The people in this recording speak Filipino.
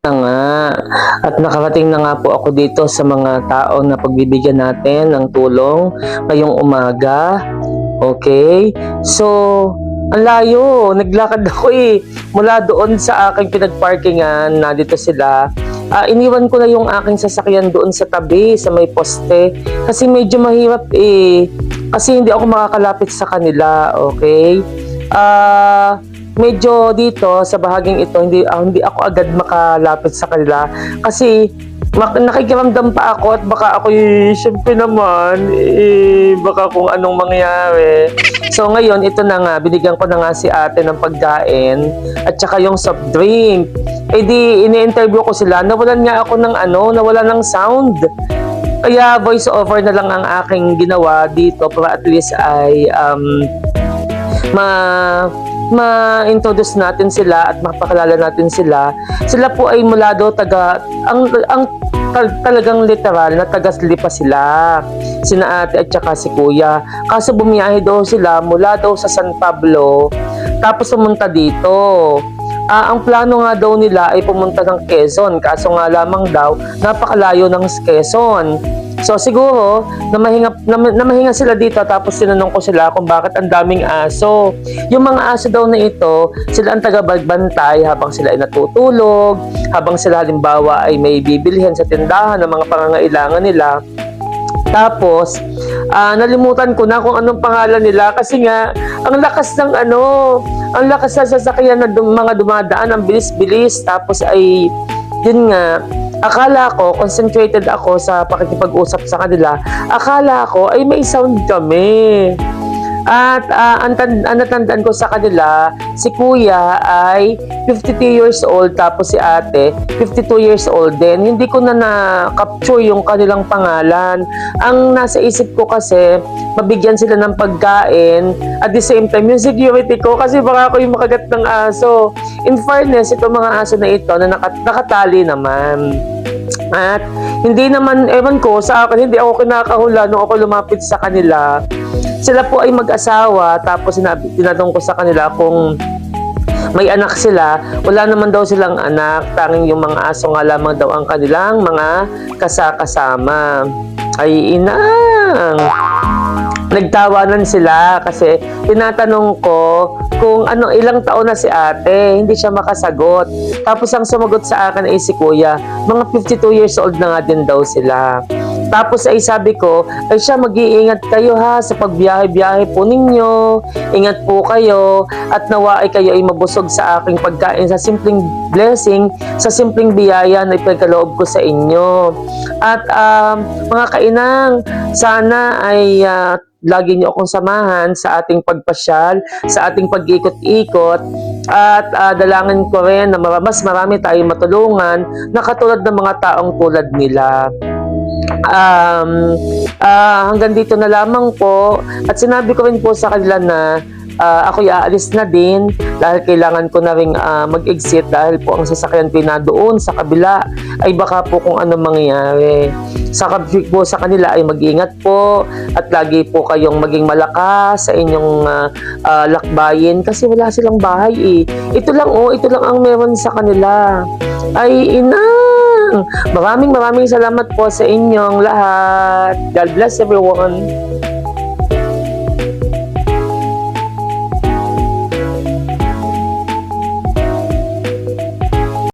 Na nga, at nakarating na nga po ako dito sa mga tao na pagbibigyan natin ng tulong ngayong umaga. Okay? So, ang layo. Naglakad ako mula doon sa aking pinagparkingan, na dito sila. Iniwan ko na yung aking sasakyan doon sa tabi, sa may poste. Kasi medyo mahirap Kasi hindi ako makakalapit sa kanila. Okay? Medyo dito sa bahaging ito hindi ako agad makalapit sa kanila kasi nakikiramdam pa ako at baka ako syempre naman baka kung anong mangyari. So ngayon ito na nga, binigyan ko na nga si ate ng pagkain at saka yung soft drink. Di ini-interview ko sila, nawalan nga ako ng nawalan ng sound. Kaya voice over na lang ang aking ginawa dito para at least ay ma-introduce natin sila at mapakilala natin sila. Sila po ay mula daw talagang literal na taga-Lipa sila. Sina ate at saka si kuya. Kaso bumiyahe daw sila mula daw sa San Pablo tapos pumunta dito. Ang plano nga daw nila ay pumunta ng Quezon, kaso nga lamang daw napakalayo ng Quezon. So siguro namahinga sila dito, tapos tinanong ko sila kung bakit ang daming aso. Yung mga aso daw na ito, sila ang tagapagbantay habang sila ay natutulog, habang sila halimbawa ay may bibilhin sa tindahan ng mga pangangailangan nila. Tapos nalimutan ko na kung anong pangalan nila kasi nga ang lakas ng ang lakas sa sasakyan na mga dumadaan, ang bilis-bilis. Tapos ay yun nga, akala ko concentrated ako sa pakikipag-usap sa kanila. Akala ko ay may sound kami. At ang natandaan ko sa kanila, si kuya ay 52 years old, tapos si ate 52 years old din. Hindi ko na na-capture yung kanilang pangalan. Ang nasa isip ko kasi, mabigyan sila ng pagkain at the same time yung security ko, kasi baka ako yung makagat ng aso. In fairness, itong mga aso na ito na nakatali naman. At hindi naman, ewan ko, sa akin hindi ako kinakahula nung ako lumapit sa kanila. Sila po ay mag-asawa, tapos tinanong ko sa kanila kung may anak sila. Wala naman daw silang anak, tanging yung mga aso nga lamang daw ang kanilang mga kasama. Ay inang! Nagtawanan sila kasi tinatanong ko kung ilang taon na si ate, hindi siya makasagot. Tapos ang sumagot sa akin ay si kuya, mga 52 years old na nga din daw sila. Tapos ay sabi ko, ay siya, mag-iingat kayo ha sa pagbiyahe-biyahe po ninyo. Ingat po kayo at nawa ay kayo ay mabusog sa aking pagkain, sa simpleng blessing, sa simpleng biyaya na ipagkaloob ko sa inyo. At mga kainang, sana ay lagi niyo akong samahan sa ating pagpasyal, sa ating pag-ikot-ikot, at dalangin ko rin na mas marami tayong matulungan na katulad ng mga taong tulad nila. Hanggang dito na lamang po, at sinabi ko rin po sa kanila na ako'y aalis na din dahil kailangan ko na rin mag-exit dahil po ang sasakyan ko na doon sa kabila ay baka po kung ano mangyayari. Sabi po sa kanila ay mag-ingat po at lagi po kayong maging malakas sa inyong lakbayin kasi wala silang bahay Ito lang ang meron sa kanila. Ay inang! Maraming salamat po sa inyong lahat. God bless everyone.